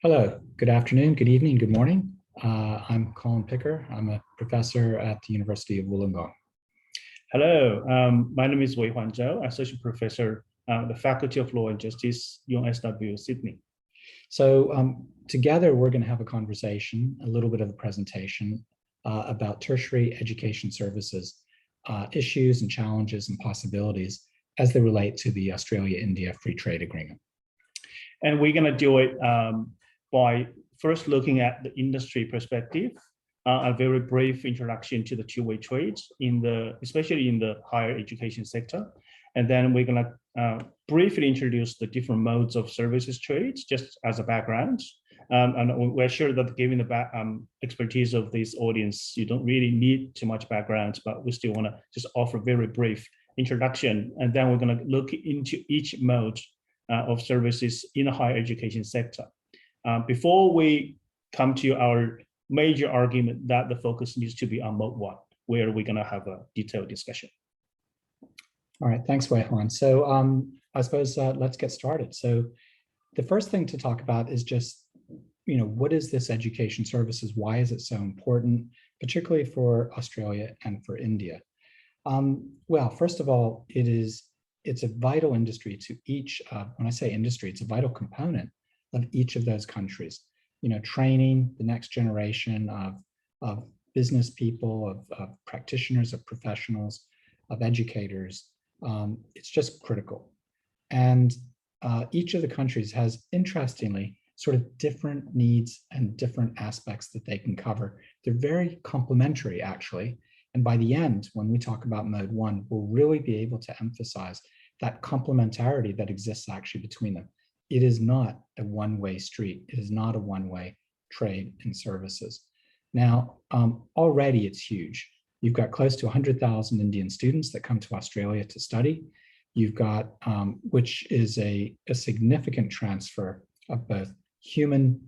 Hello, good afternoon, good evening, good morning. I'm Colin Picker. I'm a professor at the University of Wollongong. Hello, my name is Weihuan Zhou, Associate Professor at the Faculty of Law and Justice, UNSW, Sydney. So together we're going to have a conversation, a little bit of a presentation about tertiary education services, issues and challenges and possibilities as they relate to the Australia-India Free Trade Agreement. And we're going to do it by first looking at the industry perspective, a very brief introduction to the two-way trade, especially in the higher education sector. And then we're going to briefly introduce the different modes of services trade, just as a background. And we're sure that given the expertise of this audience, you don't really need too much background, but we still want to just offer a very brief introduction. And then we're going to look into each mode of services in the higher education sector. Before we come to our major argument that the focus needs to be on mode one, where we're going to have a detailed discussion. All right, thanks, Weihuan. So I suppose let's get started. So the first thing to talk about is just, what is this education services? Why is it so important, particularly for Australia and for India? Well, first of all, it's a vital industry to each, when I say industry, it's a vital component of each of those countries. Training the next generation of business people, of practitioners, of professionals, of educators. It's just critical. And each of the countries has, interestingly, sort of different needs and different aspects that they can cover. They're very complementary, actually. And by the end, when we talk about mode one, we'll really be able to emphasize that complementarity that exists actually between them. It is not a one-way street. It is not a one-way trade in services. Now, already it's huge. You've got close to 100,000 Indian students that come to Australia to study. You've got, which is a significant transfer of both human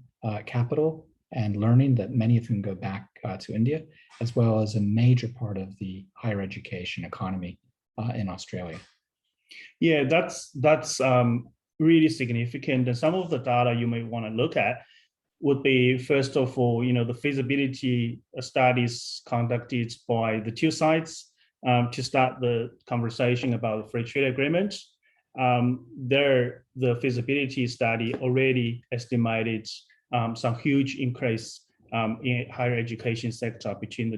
capital and learning, that many of whom go back to India, as well as a major part of the higher education economy in Australia. Yeah, that's really significant. And some of the data you may want to look at would be, first of all, the feasibility studies conducted by the two sides to start the conversation about the free trade agreement. The feasibility study already estimated some huge increase in higher education sector between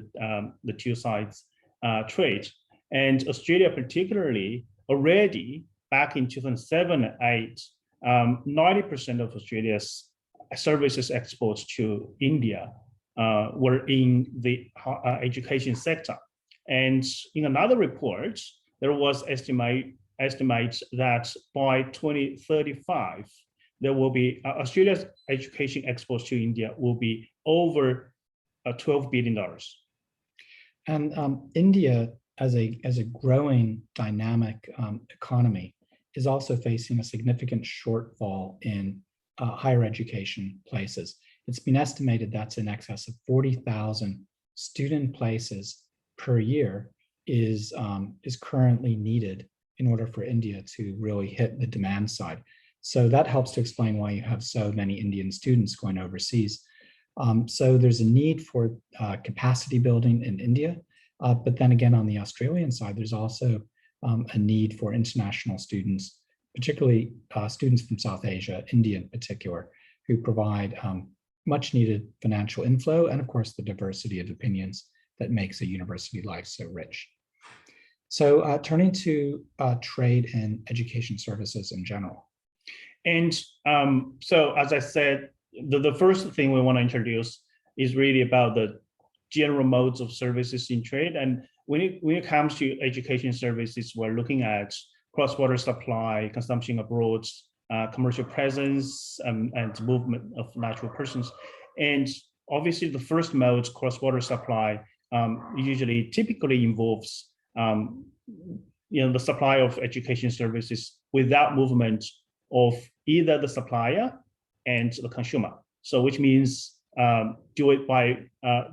the two sides trade. And Australia particularly, already back in 2007 and 8, 90% of Australia's services exports to India were in the education sector. And in another report, there was estimates that by 2035, there will be Australia's education exports to India will be over $12 billion. And India, as a growing dynamic economy, is also facing a significant shortfall in higher education places. It's been estimated that's in excess of 40,000 student places per year is currently needed in order for India to really hit the demand side. So that helps to explain why you have so many Indian students going overseas. So there's a need for capacity building in India, but then again, on the Australian side, there's also a need for international students, particularly students from South Asia, India in particular, who provide much needed financial inflow and, of course, the diversity of opinions that makes a university life so rich. So turning to trade and education services in general. And so, as I said, the first thing we want to introduce is really about the general modes of services in trade. And when it comes to education services, we're looking at cross-border supply, consumption abroad, commercial presence, and movement of natural persons. And obviously, the first mode, cross-border supply, typically involves the supply of education services without movement of either the supplier and the consumer. So which means do it by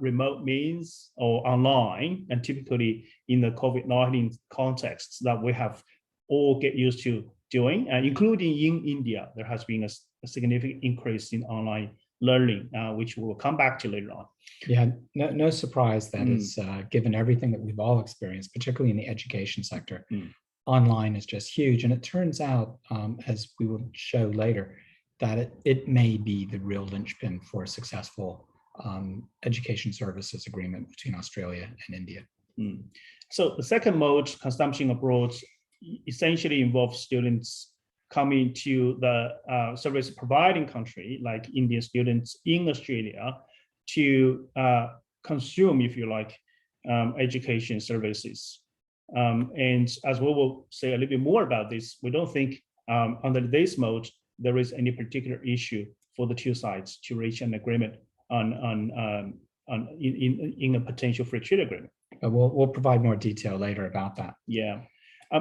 remote means or online, and typically in the COVID-19 contexts that we have all get used to doing, including in India. There has been a significant increase in online learning, which we will come back to later on. Yeah, no surprise that it's given everything that we've all experienced, particularly in the education sector. Online is just huge. And it turns out, as we will show later, that it may be the real linchpin for a successful education services agreement between Australia and India. So the second mode, consumption abroad, essentially involves students coming to the service providing country, like Indian students in Australia, to consume, if you like, education services. And as we will say a little bit more about this, we don't think under this mode, there is any particular issue for the two sides to reach an agreement in a potential free trade agreement. We'll provide more detail later about that. Yeah.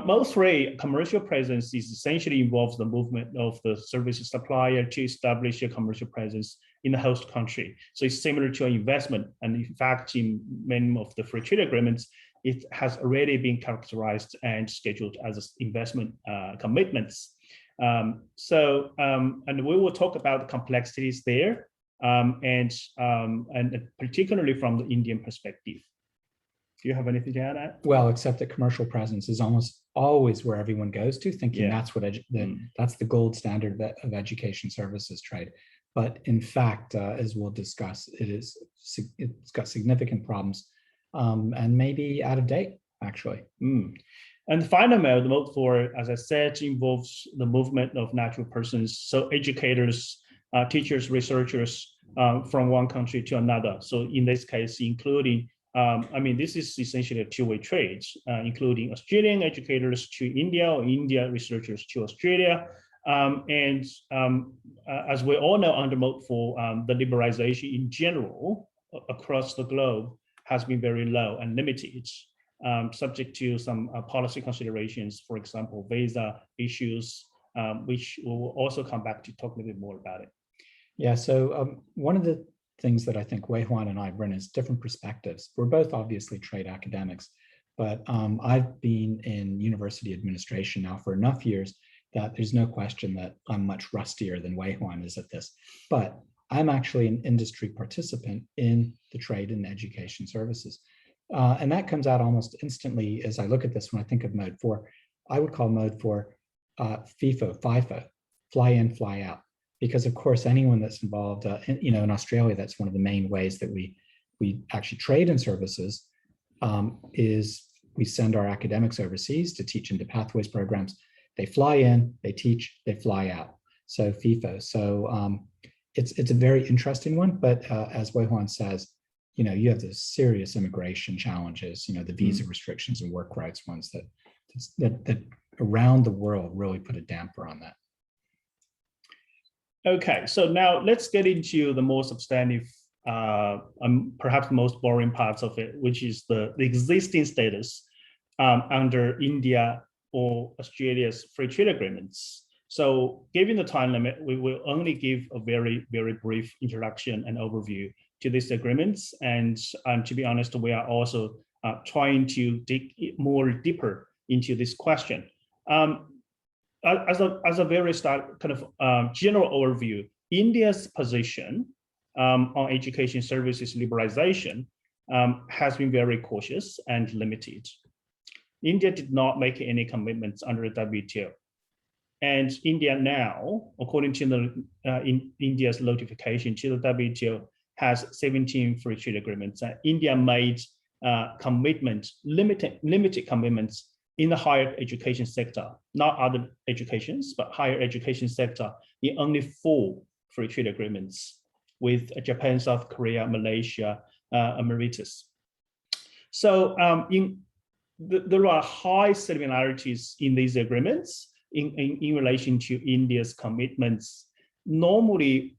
Mode 3, commercial presence, is essentially involves the movement of the service supplier to establish a commercial presence in the host country. So it's similar to an investment. And in fact, in many of the free trade agreements, it has already been characterized and scheduled as investment commitments. And we will talk about the complexities there, and particularly from the Indian perspective. Do you have anything to add? Well, except that commercial presence is almost always where everyone goes to, thinking that's what that's the gold standard of education services trade. But in fact, as we'll discuss, it's got significant problems and maybe out of date, actually. And the final mode, mode 4, as I said, involves the movement of natural persons, so educators, teachers, researchers from one country to another. So in this case, including this is essentially a two-way trade, including Australian educators to India or India researchers to Australia. As we all know, under mode 4, the liberalization in general across the globe has been very low and limited, subject to some policy considerations, for example, visa issues, which we will also come back to talk a little bit more about it. Yeah, so one of the things that I think Weihuan and I bring is different perspectives. We're both obviously trade academics, but I've been in university administration now for enough years that there's no question that I'm much rustier than Weihuan is at this. But I'm actually an industry participant in the trade and education services. And that comes out almost instantly as I look at this when I think of mode 4. I would call mode 4 FIFO, fly in, fly out. Because of course, anyone that's involved, in Australia, that's one of the main ways that we actually trade in services, is we send our academics overseas to teach into pathways programs. They fly in, they teach, they fly out. So FIFO. So it's a very interesting one, but as Weihuan says, you have the serious immigration challenges, the visa restrictions and work rights ones that around the world really put a damper on that. Okay, so now let's get into the more substantive, perhaps the most boring parts of it, which is the existing status under India or Australia's free trade agreements. So given the time limit, we will only give a very, very brief introduction and overview to these agreements. And to be honest, we are also trying to dig more deeper into this question. As a very general overview, India's position on education services liberalization has been very cautious and limited. India did not make any commitments under the WTO. And India now, according to India's notification to the WTO, has 17 free trade agreements. India made limited commitments in the higher education sector, not other educations, but higher education sector, in only 4 free trade agreements with Japan, South Korea, Malaysia, Emirates. So there are high similarities in these agreements in relation to India's commitments. Normally,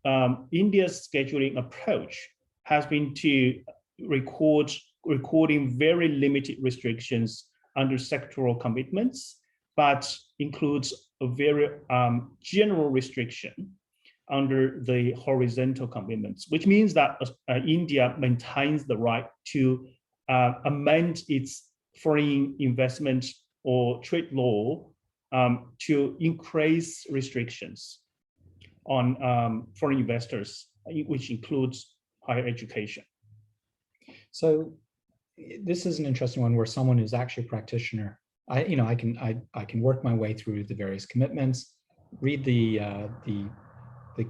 India's scheduling approach has been to recording very limited restrictions under sectoral commitments, but includes a very general restriction under the horizontal commitments, which means that India maintains the right to amend its foreign investment or trade law to increase restrictions on foreign investors, which includes higher education. So this is an interesting one where someone who's actually a practitioner, I can work my way through the various commitments, read the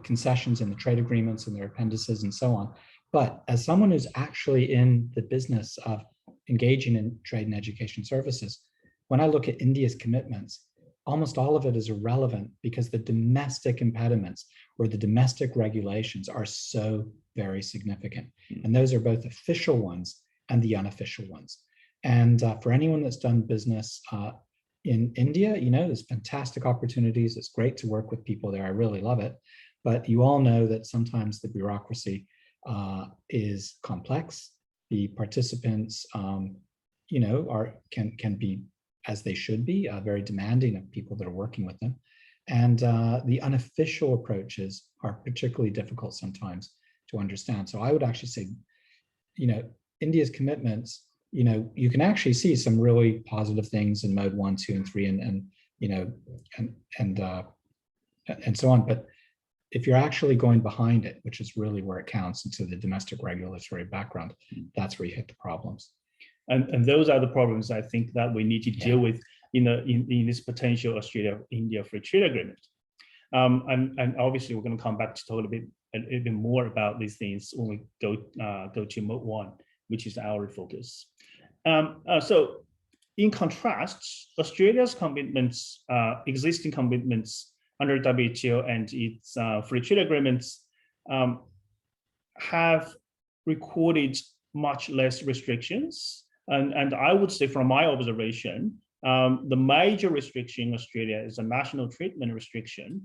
concessions in the trade agreements and their appendices and so on. But as someone who's actually in the business of engaging in trade and education services, when I look at India's commitments, almost all of it is irrelevant because the domestic impediments or the domestic regulations are so very significant. And those are both official ones and the unofficial ones. And for anyone that's done business in India, there's fantastic opportunities. It's great to work with people there. I really love it. But you all know that sometimes the bureaucracy is complex. The participants, can be, as they should be, very demanding of people that are working with them. And the unofficial approaches are particularly difficult sometimes to understand. So I would actually say, India's commitments, you can actually see some really positive things in mode 1, 2, and 3, and so on. But if you're actually going behind it, which is really where it counts, into the domestic regulatory background, that's where you hit the problems. And those are the problems I think that we need to deal with in this potential Australia-India free trade agreement. And obviously we're going to come back to talk a bit more about these things when we go to mode 1, which is our focus. So in contrast, Australia's commitments, existing commitments under WTO and its free trade agreements have recorded much less restrictions. And I would say from my observation, the major restriction in Australia is a national treatment restriction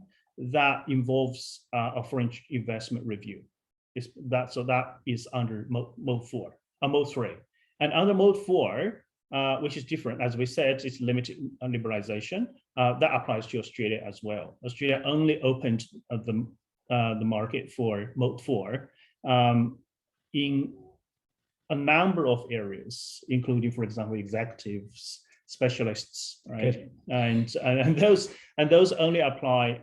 that involves a foreign investment review. So that is under mode 4, mode 3. And under mode 4, which is different, as we said, it's limited liberalization. That applies to Australia as well. Australia only opened the market for mode 4 in a number of areas, including, for example, executives, specialists, right? And those only apply,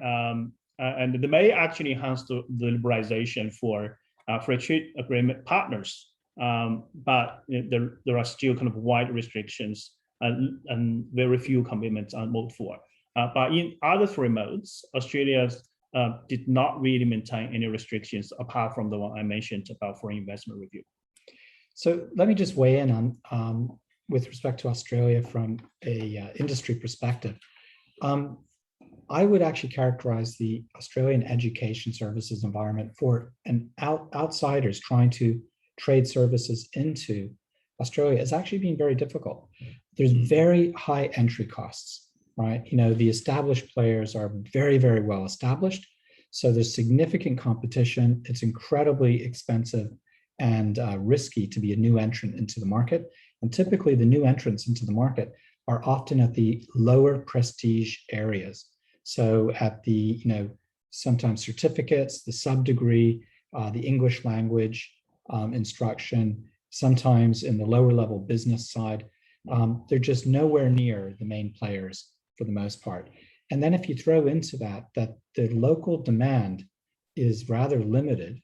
and they may actually enhance the liberalization for free trade agreement partners. But there are still kind of wide restrictions and very few commitments on mode 4. But in other 3 modes, Australia did not really maintain any restrictions apart from the one I mentioned about foreign investment review. So let me just weigh in on, with respect to Australia from a industry perspective. I would actually characterize the Australian education services environment for outsiders trying to trade services into Australia is actually being very difficult. There's very high entry costs, right? The established players are very, very well established. So there's significant competition. It's incredibly expensive and risky to be a new entrant into the market. And typically the new entrants into the market are often at the lower prestige areas. So at the, sometimes certificates, the sub-degree, the English language instruction, sometimes in the lower level business side, they're just nowhere near the main players for the most part. And then if you throw into that the local demand is rather limited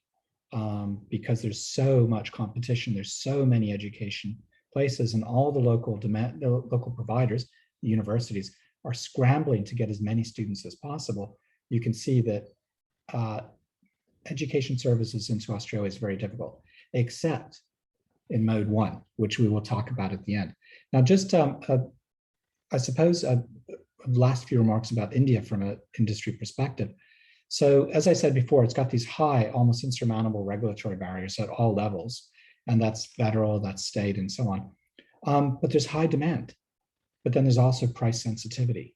because there's so much competition, there's so many education places, and all the local providers, the universities, are scrambling to get as many students as possible. You can see that education services into Australia is very difficult, except in mode 1, which we will talk about at the end. Now, just I suppose last few remarks about India from an industry perspective. So as I said before, it's got these high, almost insurmountable regulatory barriers at all levels, and that's federal, that's state, and so on. But there's high demand, but then there's also price sensitivity.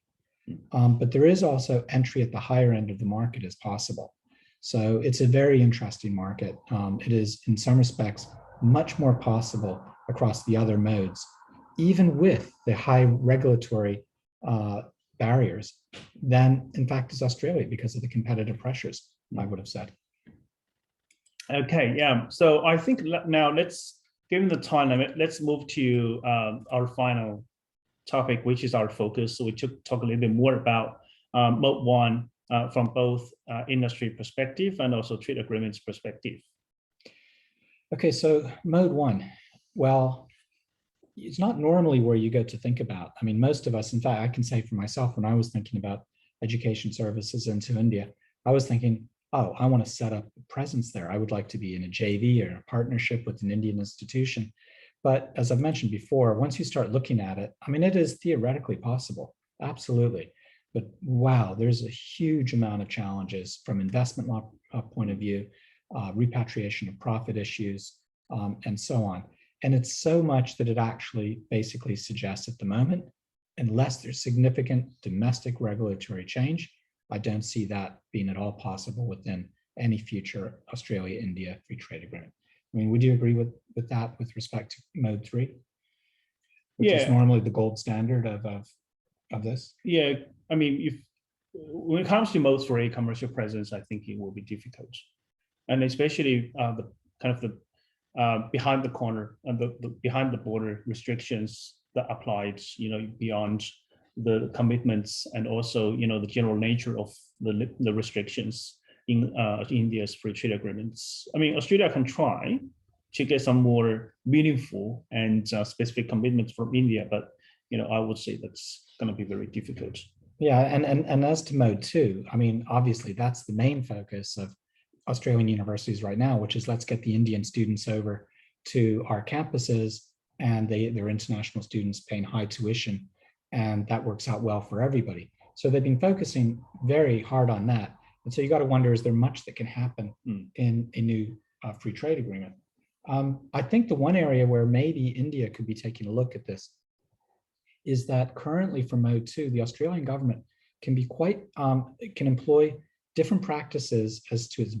But there is also entry at the higher end of the market as possible. So it's a very interesting market. It is, in some respects, much more possible across the other modes, even with the high regulatory barriers, than in fact is Australia because of the competitive pressures, I would have said. Okay, yeah. So I think now given the time limit, let's move to our final topic, which is our focus. So we took talk a little bit more about mode one from both industry perspective and also trade agreements perspective. Okay, so mode one, well, it's not normally where you go to think about. I mean, most of us, in fact, I can say for myself, when I was thinking about education services into India, I was thinking, oh, I want to set up a presence there. I would like to be in a JV or a partnership with an Indian institution. But as I've mentioned before, once you start looking at it, I mean, it is theoretically possible, absolutely. But wow, there's a huge amount of challenges from investment law point of view, repatriation of profit issues, and so on. And it's so much that it actually basically suggests at the moment, unless there's significant domestic regulatory change, I don't see that being at all possible within any future Australia-India free trade agreement. I mean, would you agree with that with respect to mode 3? Which is normally the gold standard of this? Yeah, I mean, when it comes to mode 3 commercial presence, I think it will be difficult. And especially the kind of the behind the corner and the behind the border restrictions that applied, beyond the commitments and also, the general nature of the restrictions in India's free trade agreements. I mean, Australia can try to get some more meaningful and specific commitments from India, but I would say that's going to be very difficult. Yeah, and as to mode 2, I mean, obviously that's the main focus of Australian universities right now, which is let's get the Indian students over to our campuses, and they're international students paying high tuition, and that works out well for everybody. So they've been focusing very hard on that. And so you got to wonder, is there much that can happen in a new free trade agreement? I think the one area where maybe India could be taking a look at this is that currently for mode 2, the Australian government can be can employ different practices as to its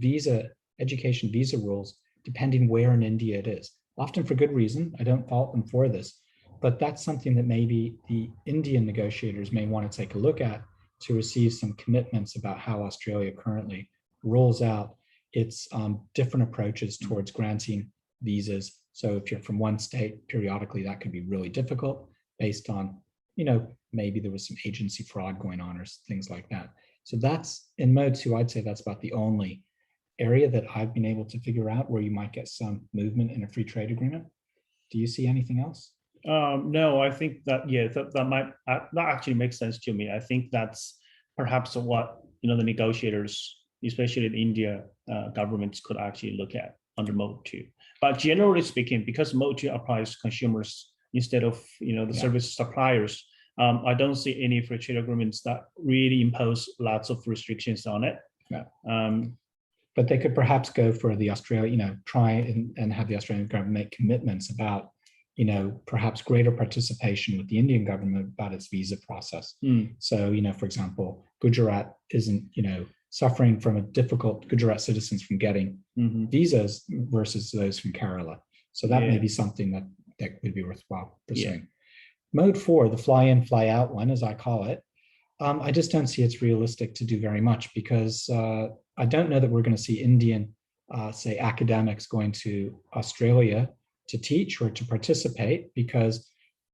education visa rules, depending where in India it is. Often for good reason, I don't fault them for this, but that's something that maybe the Indian negotiators may want to take a look at to receive some commitments about how Australia currently rolls out its different approaches towards granting visas. So if you're from one state, periodically that could be really difficult based on, maybe there was some agency fraud going on or things like that. So that's in mode 2, I'd say that's about the only area that I've been able to figure out where you might get some movement in a free trade agreement. Do you see anything else? No, I think that, that actually makes sense to me. I think that's perhaps what, the negotiators, especially in India, governments could actually look at under mode 2. But generally speaking, because mode 2 applies consumers instead of, the service suppliers, I don't see any free trade agreements that really impose lots of restrictions on it. Yeah. But they could perhaps go for the Australia, try and have the Australian government make commitments about, perhaps greater participation with the Indian government about its visa process. So, for example, Gujarat isn't, suffering from a difficult Gujarat citizens from getting visas versus those from Kerala. So that may be something that would be worthwhile pursuing. Yeah. Mode 4, the fly in, fly out one, as I call it, I just don't see it's realistic to do very much because I don't know that we're going to see Indian, say, academics going to Australia to teach or to participate because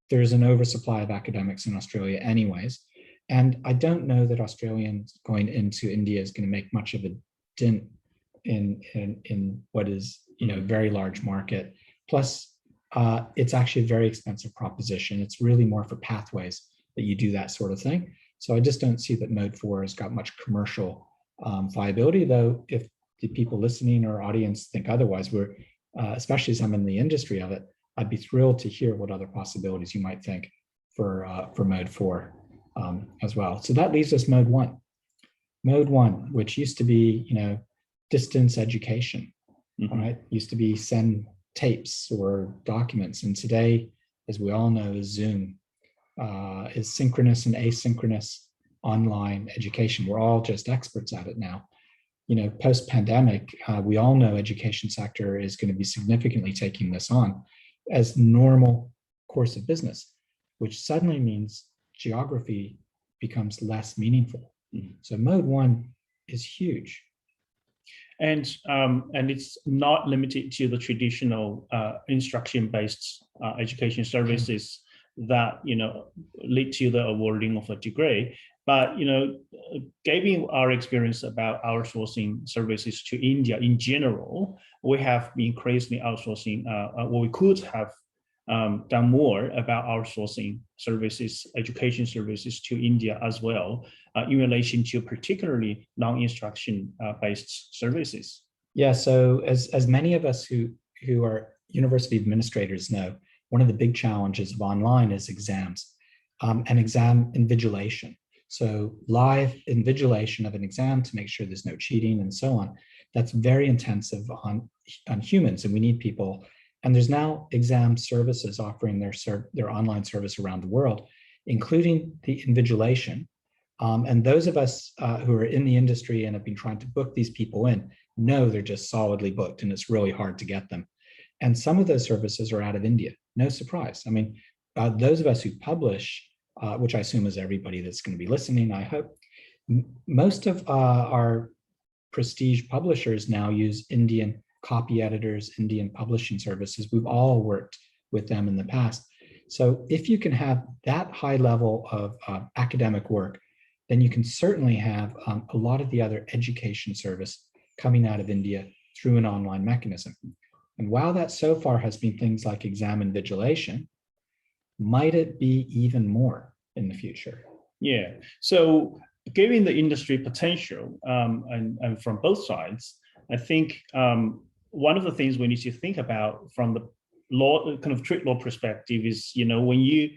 there's an oversupply of academics in Australia anyways. And I don't know that Australians going into India is going to make much of a dent in what is, a very large market. Plus, it's actually a very expensive proposition. It's really more for pathways that you do that sort of thing. So I just don't see that mode 4 has got much commercial viability, though if the people listening or audience think otherwise, we're, especially as I'm in the industry of it, I'd be thrilled to hear what other possibilities you might think for mode 4 as well. So that leaves us mode 1. Mode 1, which used to be, distance education, right? Used to be send tapes or documents. And today, as we all know, is Zoom, is synchronous and asynchronous online education. We're all just experts at it now. Post-pandemic, we all know education sector is going to be significantly taking this on as normal course of business, which suddenly means geography becomes less meaningful. So mode 1 is huge. And it's not limited to the traditional instruction-based education services that, lead to the awarding of a degree. But, given our experience about outsourcing services to India in general, we have been increasingly outsourcing, we could have done more about outsourcing services, education services to India as well, in relation to particularly non-instruction based services. Yeah, so as many of us who are university administrators know, one of the big challenges of online is exams and exam invigilation. So live invigilation of an exam to make sure there's no cheating and so on. That's very intensive on humans, and we need people. And there's now exam services offering their online service around the world, including the invigilation. And those of us who are in the industry and have been trying to book these people in know they're just solidly booked, and it's really hard to get them. And some of those services are out of India. No surprise. I mean, those of us who publish, which I assume is everybody that's going to be listening, I hope, most of our prestige publishers now use Indian copy editors, Indian publishing services. We've all worked with them in the past. So if you can have that high level of academic work, then you can certainly have a lot of the other education service coming out of India through an online mechanism. And while that so far has been things like exam invigilation, might it be even more in the future? Yeah, so given the industry potential and from both sides, I think one of the things we need to think about from the law, kind of trade law perspective is, when you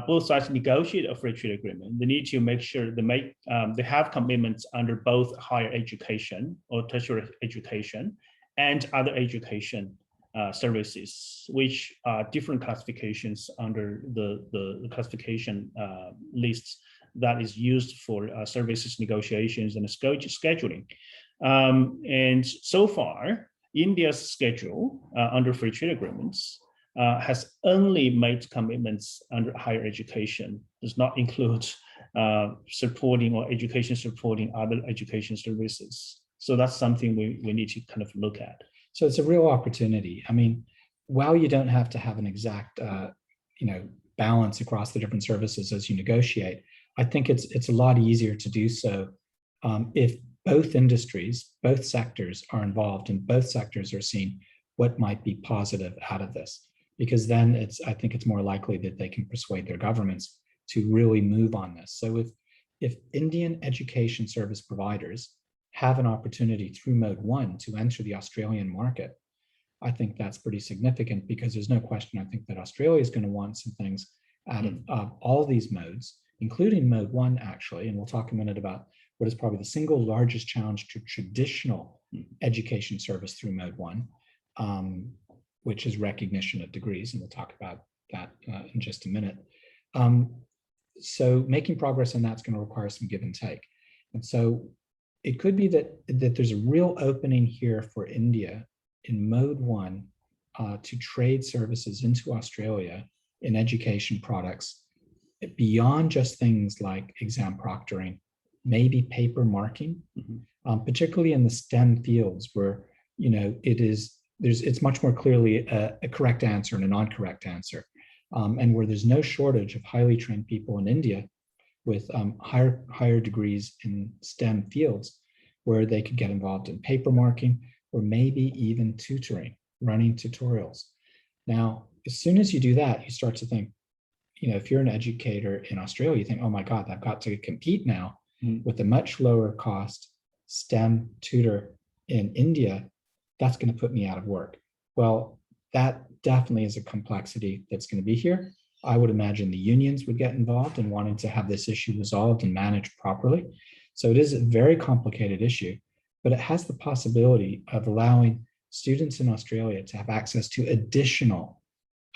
both sides negotiate a free trade agreement, they need to make sure they have commitments under both higher education or tertiary education and other education services, which are different classifications under the classification lists that is used for services negotiations and scheduling. And so far, India's schedule under free trade agreements has only made commitments under higher education, does not include supporting or education supporting other education services. So that's something we need to kind of look at. So it's a real opportunity. I mean, while you don't have to have an exact, balance across the different services as you negotiate, I think it's a lot easier to do so if both industries, both sectors are involved, and both sectors are seeing what might be positive out of this. Because then I think it's more likely that they can persuade their governments to really move on this. So if Indian education service providers have an opportunity through Mode 1 to enter the Australian market, I think that's pretty significant, because there's no question, I think, that Australia is going to want some things out of all these modes, including Mode 1, actually. And we'll talk a minute about what is probably the single largest challenge to traditional education service through Mode 1, which is recognition of degrees. And we'll talk about that in just a minute. So making progress on that's going to require some give and take. And so it could be that there's a real opening here for India in Mode 1 to trade services into Australia in education products beyond just things like exam proctoring, maybe paper marking, particularly in the STEM fields where, it's much more clearly a correct answer and a non-correct answer, and where there's no shortage of highly trained people in India with higher degrees in STEM fields, where they could get involved in paper marking or maybe even tutoring, running tutorials. Now, as soon as you do that, you start to think, if you're an educator in Australia, you think, oh my God, I've got to compete now with a much lower cost STEM tutor in India. That's going to put me out of work. Well, that definitely is a complexity that's going to be here. I would imagine the unions would get involved in wanting to have this issue resolved and managed properly. So it is a very complicated issue, but it has the possibility of allowing students in Australia to have access to additional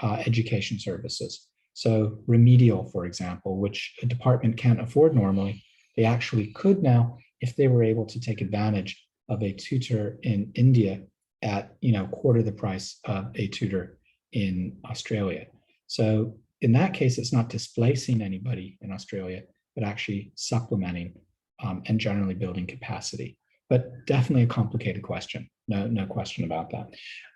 education services. So remedial, for example, which a department can't afford normally, they actually could now, if they were able to take advantage of a tutor in India at quarter the price of a tutor in Australia. So in that case, it's not displacing anybody in Australia, but actually supplementing and generally building capacity. But definitely a complicated question, no question about that.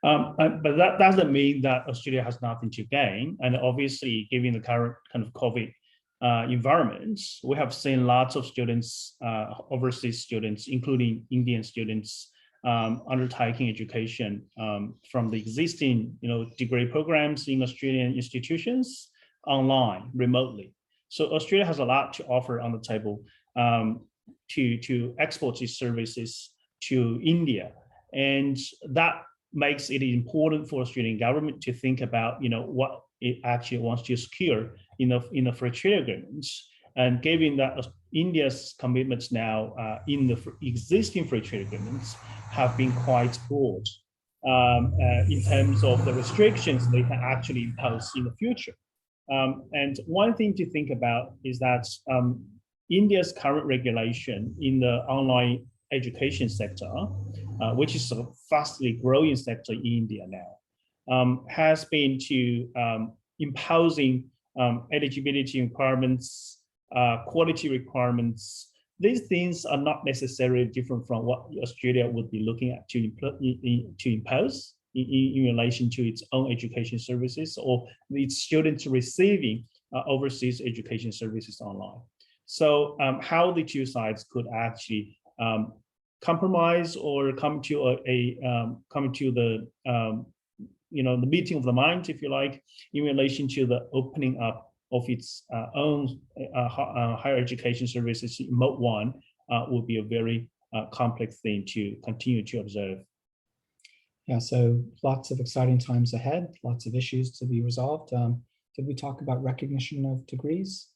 But that doesn't mean that Australia has nothing to gain. And obviously, given the current kind of COVID environment, we have seen lots of students, overseas students, including Indian students, undertaking education from the existing, degree programs in Australian institutions online, remotely. So Australia has a lot to offer on the table to export its services to India, and that makes it important for Australian government to think about, what it actually wants to secure in the free trade agreements. And given that India's commitments now in the existing free trade agreements have been quite broad in terms of the restrictions they can actually impose in the future. And one thing to think about is that India's current regulation in the online education sector, which is a fastly growing sector in India now, has been to imposing eligibility requirements, quality requirements. These things are not necessarily different from what Australia would be looking at to impose in relation to its own education services or its students receiving overseas education services online. So how the two sides could actually compromise or come to the the meeting of the mind, if you like, in relation to the opening up of its own higher education services in Mode 1 will be a very complex thing to continue to observe. Yeah, so lots of exciting times ahead, lots of issues to be resolved. Did we talk about recognition of degrees?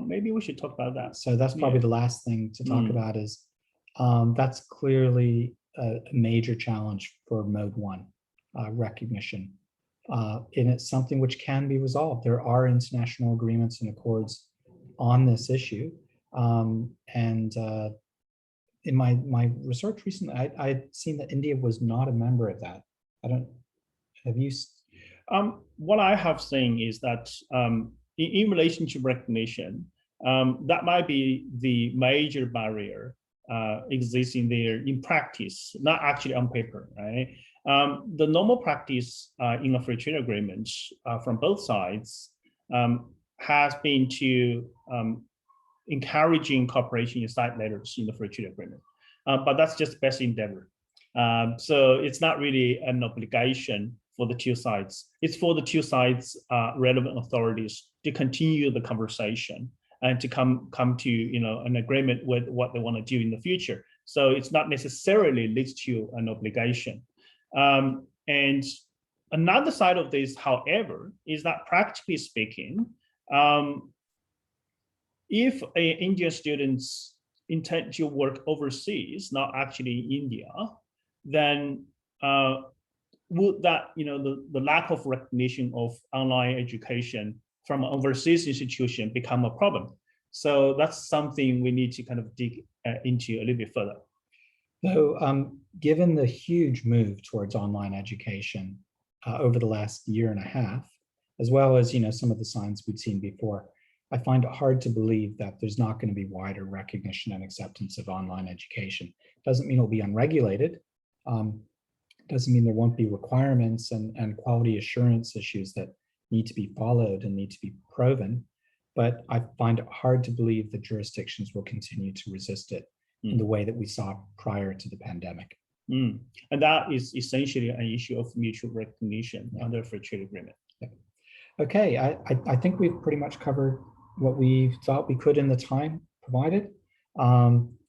Maybe we should talk about that. So that's probably the last thing to talk about is that's clearly a major challenge for Mode 1 recognition. And it's something which can be resolved. There are international agreements and accords on this issue. In my research recently, I'd seen that India was not a member of that. Have you? What I have seen is that in relation to recognition, that might be the major barrier existing there in practice, not actually on paper, right? The normal practice in a free trade agreement from both sides has been to encouraging cooperation in side letters in the free trade agreement, but that's just best endeavor. So it's not really an obligation for the two sides. It's for the two sides' relevant authorities to continue the conversation and to come to an agreement with what they want to do in the future. So it's not necessarily leads to an obligation. And another side of this, however, is that practically speaking, if Indian students intend to work overseas, not actually in India, then would that, the lack of recognition of online education from an overseas institution become a problem? So that's something we need to kind of dig into a little bit further. So given the huge move towards online education over the last year and a half, as well as some of the signs we'd seen before, I find it hard to believe that there's not going to be wider recognition and acceptance of online education. Doesn't mean it'll be unregulated. Doesn't mean there won't be requirements and quality assurance issues that need to be followed and need to be proven. But I find it hard to believe that jurisdictions will continue to resist it in the way that we saw prior to the pandemic. And that is essentially an issue of mutual recognition under a free trade agreement. Okay, I think we've pretty much covered what we thought we could in the time provided. It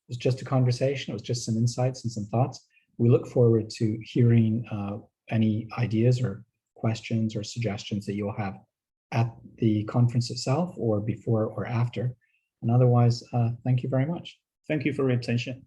was just a conversation. It was just some insights and some thoughts. We look forward to hearing any ideas or questions or suggestions that you'll have at the conference itself or before or after. And otherwise, thank you very much. Thank you for your attention.